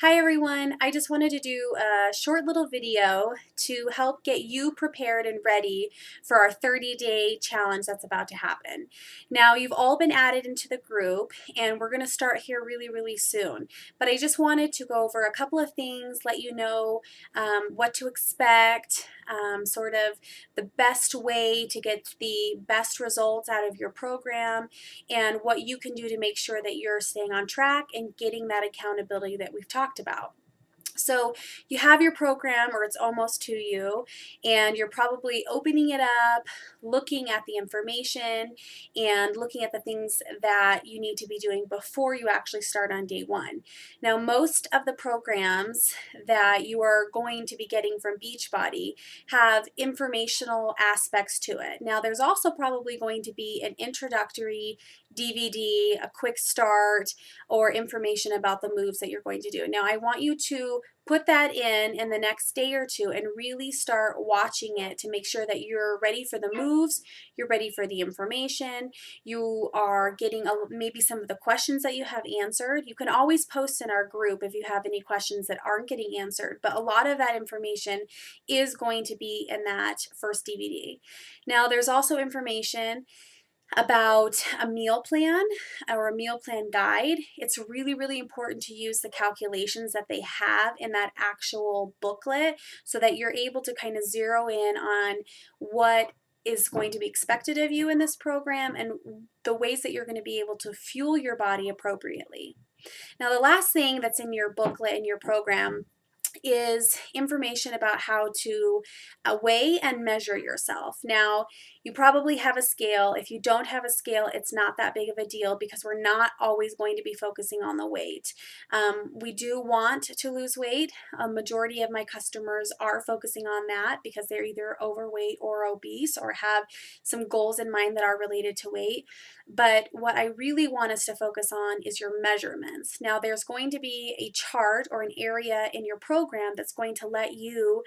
Hi everyone, I just wanted to do a short little video to help get you prepared and ready for our 30-day challenge that's about to happen. Now you've all been added into the group and we're going to start here really soon, but I just wanted to go over a couple of things, let you know what to expect, sort of the best way to get the best results out of your program, and what you can do to make sure that you're staying on track and getting that accountability that we've talked about. So you have your program, or it's almost to you, and you're probably opening it up, looking at the information, and looking at the things that you need to be doing before you actually start on day one. Now, most of the programs that you are going to be getting from Beachbody have informational aspects to it. Now, there's also probably going to be an introductory DVD, a quick start, or information about the moves that you're going to do. Now, I want you to put that in the next day or two and really start watching it to make sure that you're ready for the moves, you're ready for the information, you are getting maybe some of the questions that you have answered. You can always post in our group if you have any questions that aren't getting answered, but a lot of that information is going to be in that first DVD. Now, there's also information about a meal plan or a meal plan guide. It's really important to use the calculations that they have in that actual booklet so that you're able to kind of zero in on what is going to be expected of you in this program and the ways that you're going to be able to fuel your body appropriately. Now, the last thing that's in your booklet in your program is information about how to weigh and measure yourself. Now, you probably have a scale. If you don't have a scale, it's not that big of a deal because we're not always going to be focusing on the weight. We do want to lose weight. A majority of my customers are focusing on that because they're either overweight or obese or have some goals in mind that are related to weight. But what I really want us to focus on is your measurements. Now, there's going to be a chart or an area in your program that's going to let you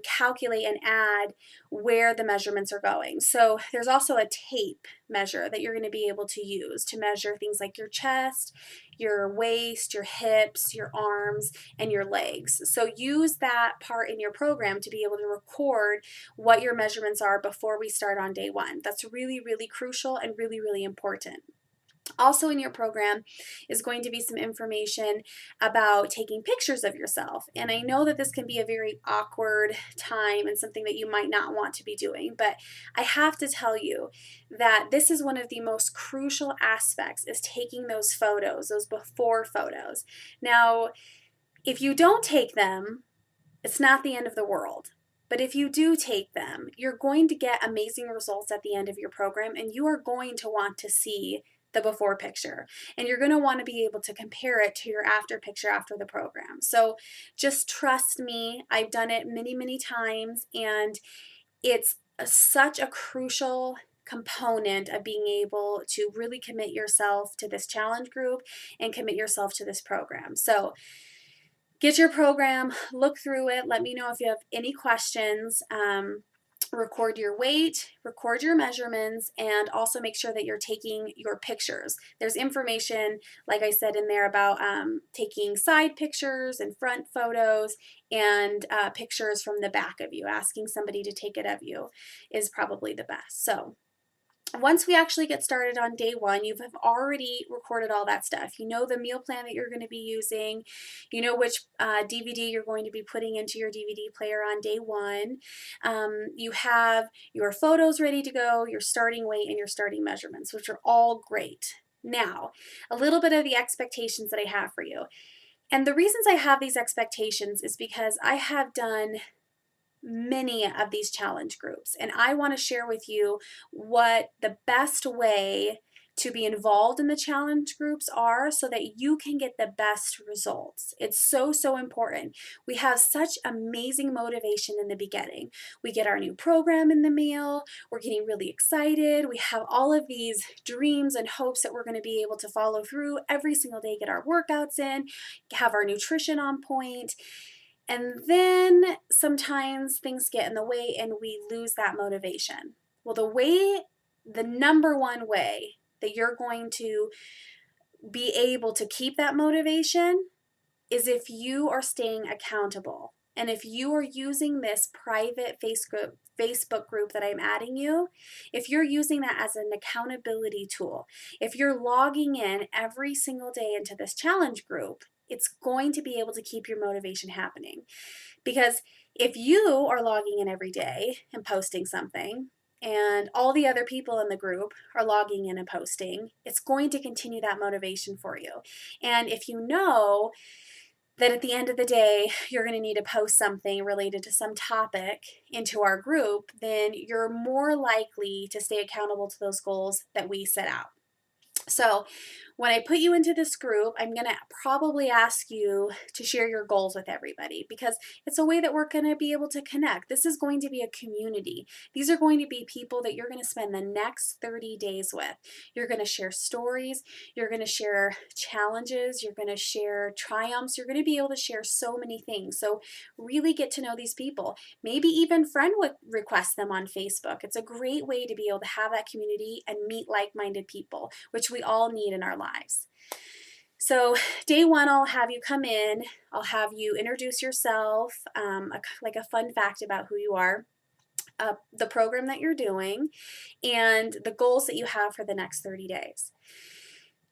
calculate and add where the measurements are going. So there's also a tape measure that you're going to be able to use to measure things like your chest, your waist, your hips, your arms, and your legs. So use that part in your program to be able to record what your measurements are before we start on day one. That's really crucial and really important. Also in your program is going to be some information about taking pictures of yourself. And I know that this can be a very awkward time and something that you might not want to be doing, but I have to tell you that this is one of the most crucial aspects, is taking those photos, those before photos. Now, if you don't take them, it's not the end of the world. But if you do take them, you're going to get amazing results at the end of your program, and you are going to want to see the before picture. And you're going to want to be able to compare it to your after picture after the program. So just trust me, I've done it many times, and it's such a crucial component of being able to really commit yourself to this challenge group and commit yourself to this program. So get your program, look through it, let me know if you have any questions. Record your weight, record your measurements, and also make sure that you're taking your pictures. There's information, like I said, in there about taking side pictures and front photos and pictures from the back of you. Asking somebody to take it of you is probably the best. So once we actually get started on day one, you've already recorded all that stuff. You know the meal plan that you're going to be using. You know which DVD you're going to be putting into your DVD player on day one. You have your photos ready to go, your starting weight, and your starting measurements, which are all great. Now, a little bit of the expectations that I have for you. And the reasons I have these expectations is because I have done many of these challenge groups, and I want to share with you what the best way to be involved in the challenge groups are so that you can get the best results. It's so important. We have such amazing motivation in the beginning. We get our new program in the mail, we're getting really excited, we have all of these dreams and hopes that we're going to be able to follow through every single day, get our workouts in, have our nutrition on point. And then sometimes things get in the way and we lose that motivation. Well, the number one way that you're going to be able to keep that motivation is if you are staying accountable. And if you are using this private Facebook group that I'm adding you, if you're using that as an accountability tool, if you're logging in every single day into this challenge group, it's going to be able to keep your motivation happening. Because if you are logging in every day and posting something, and all the other people in the group are logging in and posting, it's going to continue that motivation for you. And if you know that at the end of the day, you're going to need to post something related to some topic into our group, then you're more likely to stay accountable to those goals that we set out. So when I put you into this group, I'm going to probably ask you to share your goals with everybody, because it's a way that we're going to be able to connect. This is going to be a community. These are going to be people that you're going to spend the next 30 days with. You're going to share stories. You're going to share challenges. You're going to share triumphs. You're going to be able to share so many things. So really get to know these people. Maybe even friend request them on Facebook. It's a great way to be able to have that community and meet like-minded people, which we all need in our lives. So day one, I'll have you come in. I'll have you introduce yourself, like a fun fact about who you are, the program that you're doing, and the goals that you have for the next 30 days.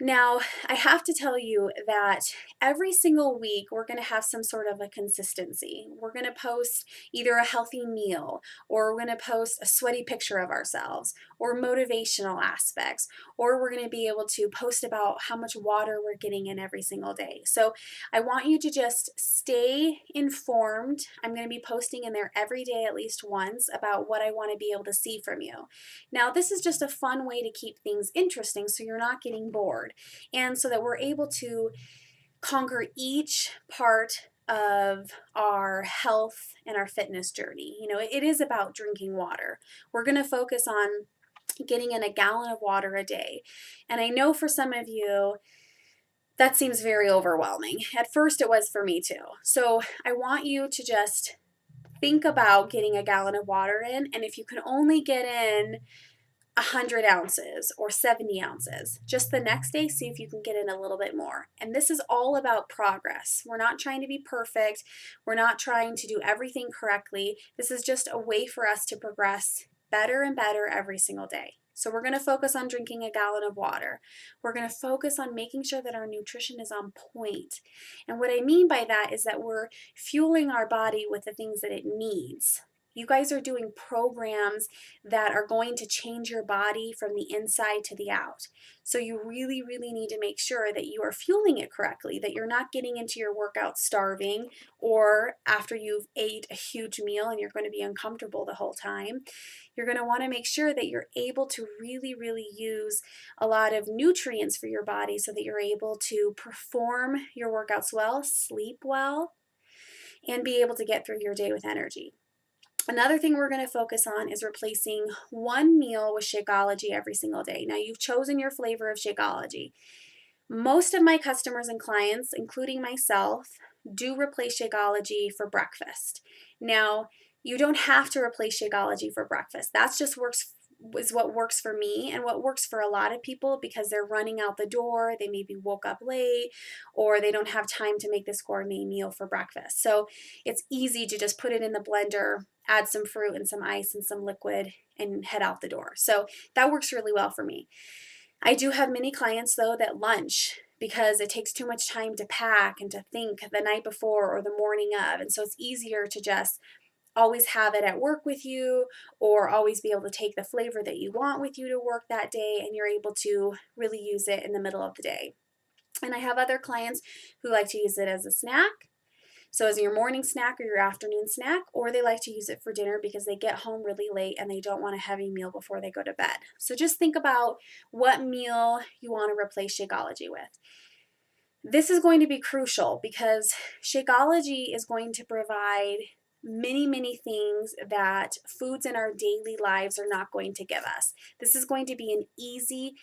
Now, I have to tell you that every single week we're going to have some sort of a consistency. We're going to post either a healthy meal, or we're going to post a sweaty picture of ourselves, or motivational aspects, or we're going to be able to post about how much water we're getting in every single day. So I want you to just stay informed. I'm going to be posting in there every day at least once about what I want to be able to see from you. Now, this is just a fun way to keep things interesting so you're not getting bored, and so that we're able to conquer each part of our health and our fitness journey. You know, it is about drinking water. We're going to focus on getting in a gallon of water a day. And I know for some of you, that seems very overwhelming. At first, it was for me too. So I want you to just think about getting a gallon of water in, and if you can only get in 100 ounces or 70 ounces. Just the next day, see if you can get in a little bit more. And this is all about progress. We're not trying to be perfect. We're not trying to do everything correctly. This is just a way for us to progress better and better every single day. So we're going to focus on drinking a gallon of water. We're going to focus on making sure that our nutrition is on point. And what I mean by that is that we're fueling our body with the things that it needs. You guys are doing programs that are going to change your body from the inside to the out. So you really, really need to make sure that you are fueling it correctly, that you're not getting into your workout starving, or after you've ate a huge meal and you're going to be uncomfortable the whole time. You're going to want to make sure that you're able to really, really use a lot of nutrients for your body so that you're able to perform your workouts well, sleep well, and be able to get through your day with energy. Another thing we're going to focus on is replacing one meal with Shakeology every single day. Now, you've chosen your flavor of Shakeology. Most of my customers and clients, including myself, do replace Shakeology for breakfast. Now, you don't have to replace Shakeology for breakfast. That's just is what works for me and what works for a lot of people, because they're running out the door, they maybe woke up late, or they don't have time to make this gourmet meal for breakfast. So it's easy to just put it in the blender, add some fruit and some ice and some liquid, and head out the door. So that works really well for me. I do have many clients though that lunch, because it takes too much time to pack and to think the night before or the morning of, and so it's easier to just always have it at work with you, or always be able to take the flavor that you want with you to work that day, and you're able to really use it in the middle of the day. And I have other clients who like to use it as a snack, so as your morning snack or your afternoon snack, or they like to use it for dinner because they get home really late and they don't want a heavy meal before they go to bed. So just think about what meal you want to replace Shakeology with. This is going to be crucial because Shakeology is going to provide many, many things that foods in our daily lives are not going to give us. This is going to be an easy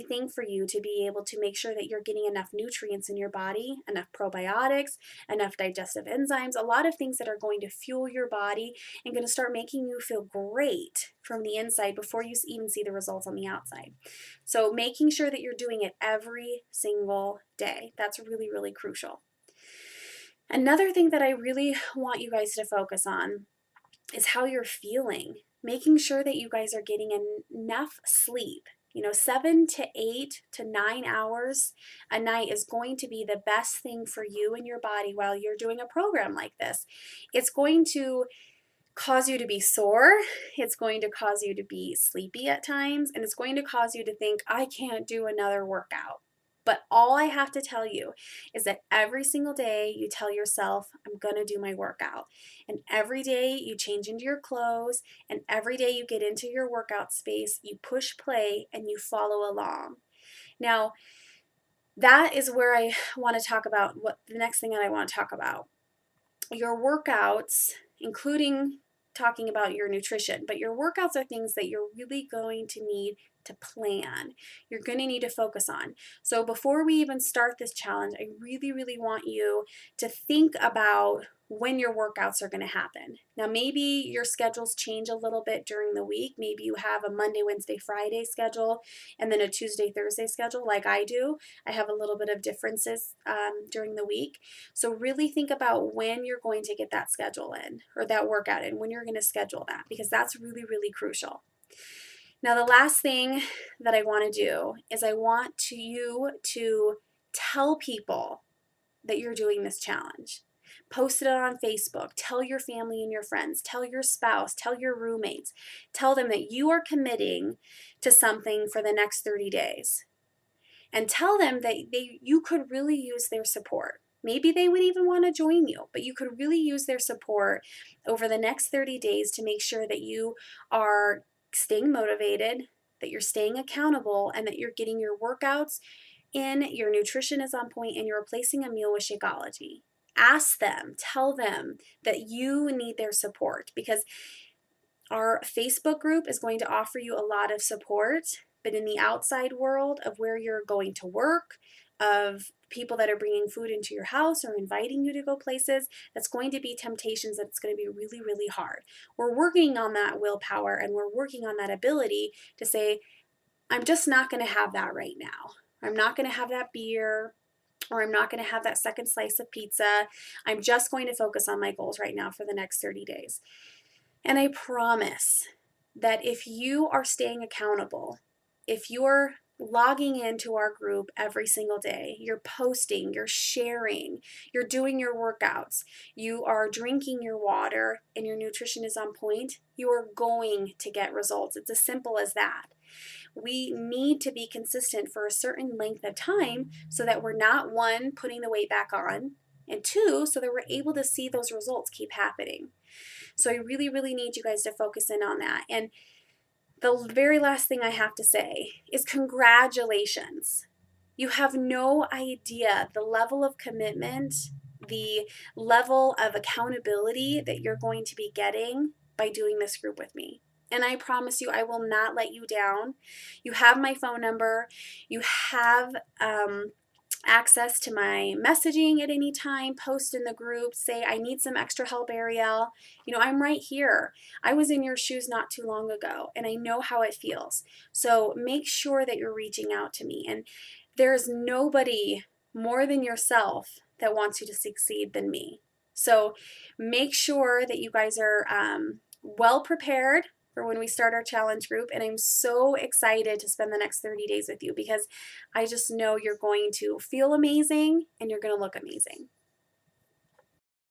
thing for you to be able to make sure that you're getting enough nutrients in your body, enough probiotics, enough digestive enzymes, a lot of things that are going to fuel your body and going to start making you feel great from the inside before you even see the results on the outside. So making sure that you're doing it every single day, that's really, really crucial. Another thing that I really want you guys to focus on is how you're feeling, making sure that you guys are getting enough sleep. 7 to 8 to 9 hours a night is going to be the best thing for you and your body while you're doing a program like this. It's going to cause you to be sore, it's going to cause you to be sleepy at times, and it's going to cause you to think, I can't do another workout. But all I have to tell you is that every single day you tell yourself, I'm going to do my workout. And every day you change into your clothes, and every day you get into your workout space, you push play and you follow along. Now, that is where I want to talk about what the next thing that I want to talk about. Your workouts, including talking about your nutrition, but your workouts are things that you're really going to need to plan. You're going to need to focus on. So before we even start this challenge, I really, really want you to think about when your workouts are going to happen. Now, maybe your schedules change a little bit during the week. Maybe you have a Monday, Wednesday, Friday schedule, and then a Tuesday, Thursday schedule like I do. I have a little bit of differences during the week. So really think about when you're going to get that schedule in, or that workout in, when you're going to schedule that, because that's really, really crucial. Now, the last thing that I want to do is I want you to tell people that you're doing this challenge. Post it on Facebook. Tell your family and your friends. Tell your spouse. Tell your roommates. Tell them that you are committing to something for the next 30 days. And tell them that you could really use their support. Maybe they would even want to join you, but you could really use their support over the next 30 days to make sure that you are staying motivated, that you're staying accountable, and that you're getting your workouts in, your nutrition is on point, and you're replacing a meal with Shakeology. Ask them, tell them that you need their support, because our Facebook group is going to offer you a lot of support, but in the outside world of where you're going to work, of people that are bringing food into your house or inviting you to go places, that's going to be temptations that's going to be really, really hard. We're working on that willpower, and we're working on that ability to say, I'm just not going to have that right now. I'm not going to have that beer, or I'm not going to have that second slice of pizza. I'm just going to focus on my goals right now for the next 30 days. And I promise that if you are staying accountable, if you're logging into our group every single day, you're posting, you're sharing, you're doing your workouts, you are drinking your water, and your nutrition is on point, you are going to get results. It's as simple as that. We need to be consistent for a certain length of time so that we're not, one, putting the weight back on, and two, so that we're able to see those results keep happening. So I really, really need you guys to focus in on that. And the very last thing I have to say is congratulations. You have no idea the level of commitment, the level of accountability that you're going to be getting by doing this group with me. And I promise you, I will not let you down. You have my phone number. You have access to my messaging at any time. Post in the group, say, I need some extra help, Ariel. I'm right here. I was in your shoes not too long ago, and I know how it feels. So make sure that you're reaching out to me. And there's nobody more than yourself that wants you to succeed than me. So make sure that you guys are well prepared for when we start our challenge group. And I'm so excited to spend the next 30 days with you, because I just know you're going to feel amazing and you're going to look amazing.